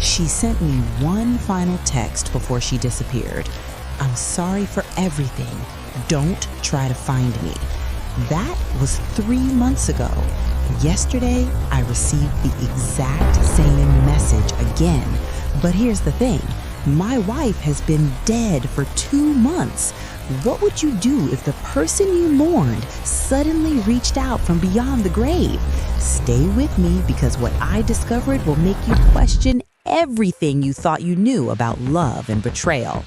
She sent me one final text before she disappeared. "I'm sorry for everything. Don't try to find me." That was 3 months ago. Yesterday, I received the exact same message again. But here's the thing. My wife has been dead for 2 months. What would you do if the person you mourned suddenly reached out from beyond the grave? Stay with me, because what I discovered will make you question everything you thought you knew about love and betrayal.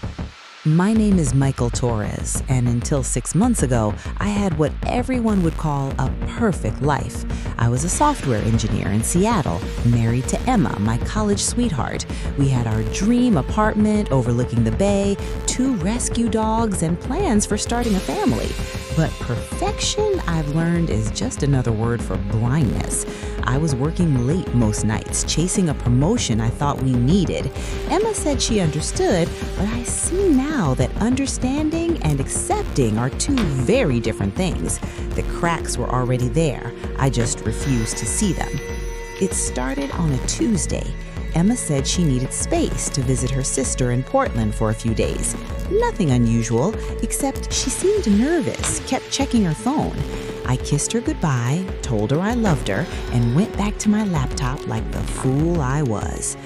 My name is Michael Torres, and until 6 months ago, I had what everyone would call a perfect life. I was a software engineer in Seattle, married to Emma, my college sweetheart. We had our dream apartment overlooking the bay, 2 rescue dogs, and plans for starting a family. But perfection, I've learned, is just another word for blindness. I was working late most nights, chasing a promotion I thought we needed. Emma said she understood, but I see now that understanding and accepting are 2 very different things. The cracks were already there. I just refused to see them. It started on a Tuesday. Emma said she needed space to visit her sister in Portland for a few days. Nothing unusual, except she seemed nervous, kept checking her phone. I kissed her goodbye, told her I loved her, and went back to my laptop like the fool I was.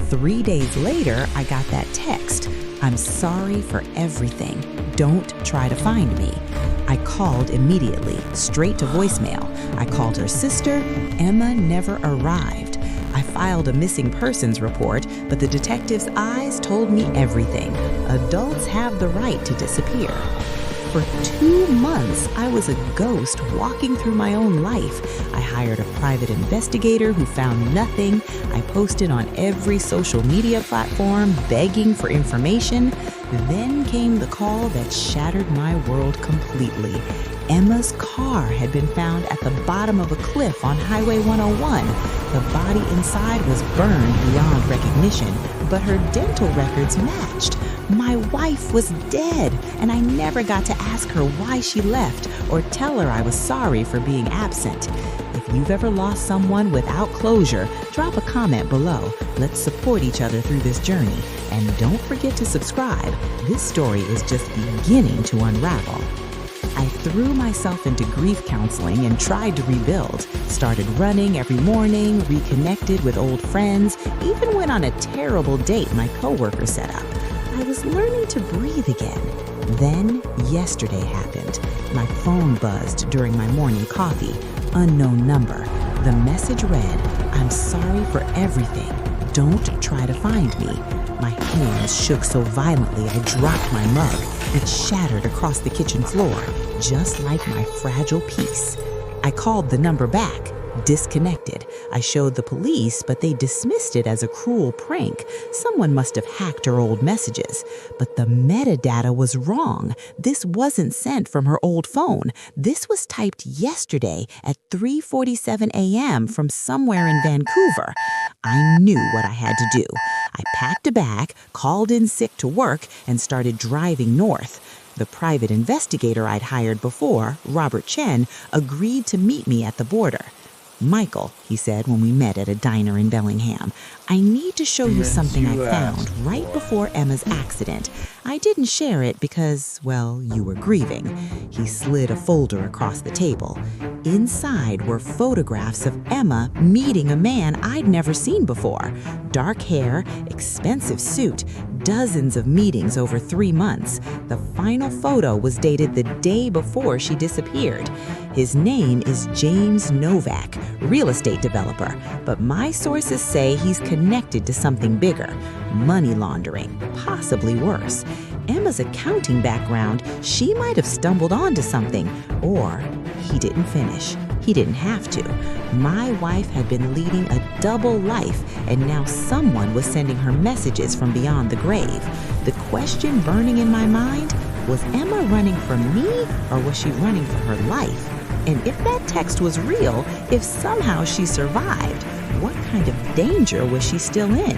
3 days later, I got that text. "I'm sorry for everything. Don't try to find me." I called immediately, straight to voicemail. I called her sister. Emma never arrived. I filed a missing persons report, but the detective's eyes told me everything. Adults have the right to disappear. For 2 months, I was a ghost walking through my own life. I hired a private investigator who found nothing. I posted on every social media platform, begging for information. Then came the call that shattered my world completely. Emma's car had been found at the bottom of a cliff on Highway 101. The body inside was burned beyond recognition, but her dental records matched. My wife was dead, and I never got to ask her why she left or tell her I was sorry for being absent. If you've ever lost someone without closure, drop a comment below. Let's support each other through this journey. And don't forget to subscribe. This story is just beginning to unravel. I threw myself into grief counseling and tried to rebuild. Started running every morning, reconnected with old friends, even went on a terrible date my coworker set up. I was learning to breathe again. Then, yesterday happened. My phone buzzed during my morning coffee. Unknown number. The message read, "I'm sorry for everything. Don't try to find me." My hands shook so violently I dropped my mug. It shattered across the kitchen floor, just like my fragile piece. I called the number back. Disconnected. I showed the police, but they dismissed it as a cruel prank. Someone must have hacked her old messages. But the metadata was wrong. This wasn't sent from her old phone. This was typed yesterday at 3:47 a.m. from somewhere in Vancouver. I knew what I had to do. I packed a bag, called in sick to work, and started driving north. The private investigator I'd hired before, Robert Chen, agreed to meet me at the border. "Michael," he said when we met at a diner in Bellingham, "I need to show you something I found right before Emma's accident. I didn't share it because, well, you were grieving." He slid a folder across the table. Inside were photographs of Emma meeting a man I'd never seen before. Dark hair, expensive suit, dozens of meetings over 3 months. The final photo was dated the day before she disappeared. His name is James Novak, real estate developer, but my sources say he's connected to something bigger, money laundering, possibly worse. Emma's accounting background, she might have stumbled onto something, or he didn't finish. He didn't have to. My wife had been leading a double life, and now someone was sending her messages from beyond the grave. The question burning in my mind, was Emma running from me, or was she running for her life? And if that text was real, if somehow she survived, what kind of danger was she still in?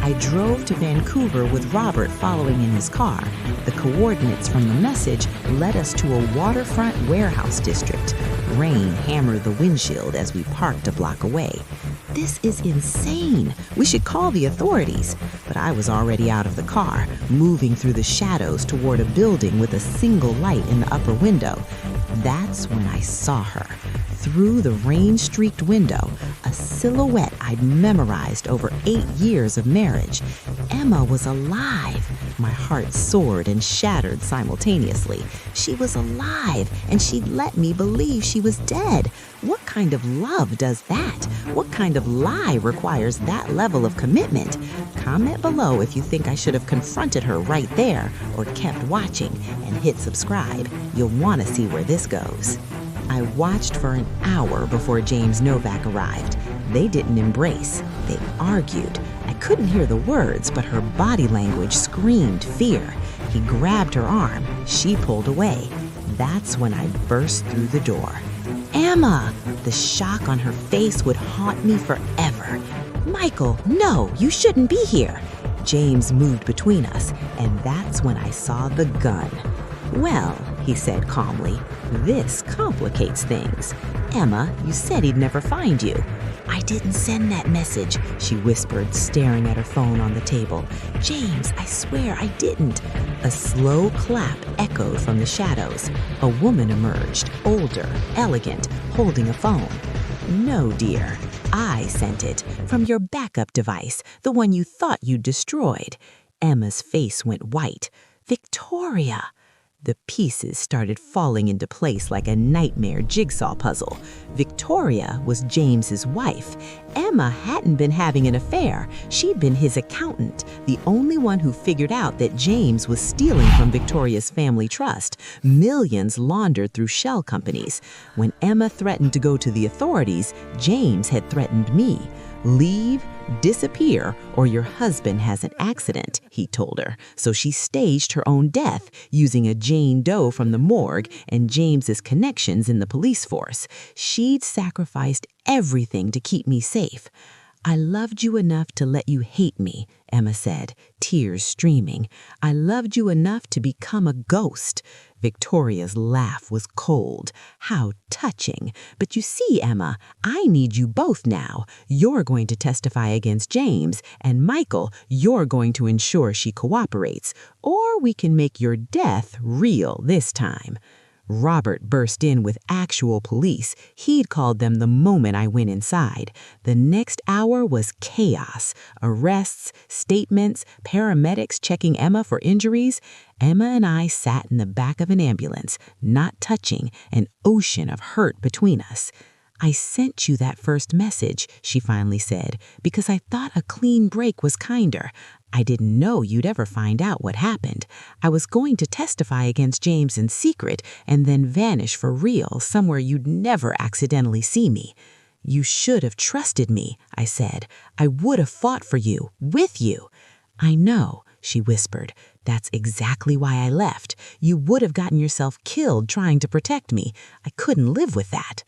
I drove to Vancouver with Robert following in his car. The coordinates from the message led us to a waterfront warehouse district. Rain hammered the windshield as we parked a block away. This is insane. We should call the authorities. But I was already out of the car, moving through the shadows toward a building with a single light in the upper window. That's when I saw her. Through the rain-streaked window, a silhouette I'd memorized over 8 years of marriage. Emma was alive. My heart soared and shattered simultaneously. She was alive, and she'd let me believe she was dead. What kind of love does that? What kind of lie requires that level of commitment? Comment below if you think I should have confronted her right there or kept watching, and hit subscribe. You'll want to see where this goes. I watched for an hour before James Novak arrived. They didn't embrace. They argued. I couldn't hear the words, but her body language screamed fear. He grabbed her arm. She pulled away. That's when I burst through the door. Emma! The shock on her face would haunt me forever. Michael, no, you shouldn't be here. James moved between us, and that's when I saw the gun. Well, he said calmly, this complicates things. Emma, you said he'd never find you. I didn't send that message, she whispered, staring at her phone on the table. James, I swear I didn't. A slow clap echoed from the shadows. A woman emerged, older, elegant, holding a phone. No, dear. I sent it from your backup device, the one you thought you'd destroyed. Emma's face went white. Victoria! The pieces started falling into place like a nightmare jigsaw puzzle. Victoria was James's wife. Emma hadn't been having an affair. She'd been his accountant, the only one who figured out that James was stealing from Victoria's family trust, millions laundered through shell companies. When Emma threatened to go to the authorities, James had threatened me. Leave, disappear, or your husband has an accident, he told her. So she staged her own death using a Jane Doe from the morgue and James's connections in the police force. She'd sacrificed everything to keep me safe. I loved you enough to let you hate me, Emma said, tears streaming. I loved you enough to become a ghost. Victoria's laugh was cold. How touching. But you see, Emma, I need you both now. You're going to testify against James, and Michael, you're going to ensure she cooperates. Or we can make your death real this time. Robert burst in with actual police. He'd called them the moment I went inside. The next hour was chaos. Arrests, statements, paramedics checking Emma for injuries. Emma and I sat in the back of an ambulance, not touching, an ocean of hurt between us. I sent you that first message, she finally said, because I thought a clean break was kinder. I didn't know you'd ever find out what happened. I was going to testify against James in secret and then vanish for real somewhere you'd never accidentally see me. You should have trusted me, I said. I would have fought for you, with you. I know, she whispered. That's exactly why I left. You would have gotten yourself killed trying to protect me. I couldn't live with that.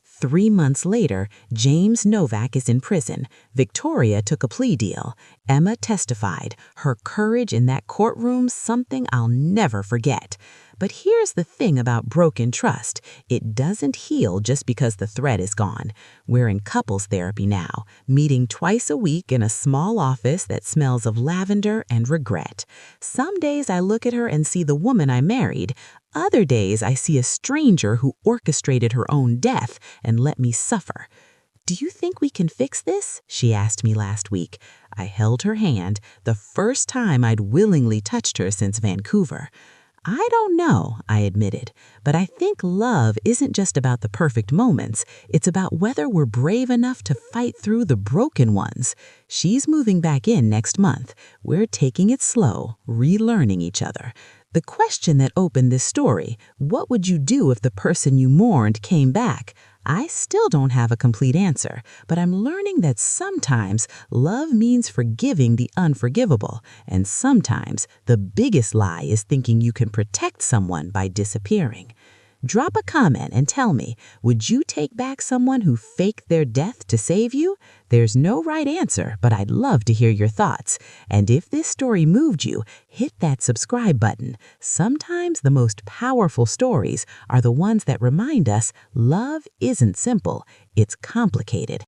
3 months later, James Novak is in prison. Victoria took a plea deal. Emma testified. Her courage in that courtroom, something I'll never forget. But here's the thing about broken trust. It doesn't heal just because the thread is gone. We're in couples therapy now, meeting twice a week in a small office that smells of lavender and regret. Some days I look at her and see the woman I married. Other days I see a stranger who orchestrated her own death and let me suffer. Do you think we can fix this? She asked me last week. I held her hand, the first time I'd willingly touched her since Vancouver. I don't know, I admitted, but I think love isn't just about the perfect moments. It's about whether we're brave enough to fight through the broken ones. She's moving back in next month. We're taking it slow, relearning each other. The question that opened this story, what would you do if the person you mourned came back? I still don't have a complete answer, but I'm learning that sometimes love means forgiving the unforgivable, and sometimes the biggest lie is thinking you can protect someone by disappearing. Drop a comment and tell me, would you take back someone who faked their death to save you? There's no right answer, but I'd love to hear your thoughts. And if this story moved you, hit that subscribe button. Sometimes the most powerful stories are the ones that remind us love isn't simple, it's complicated.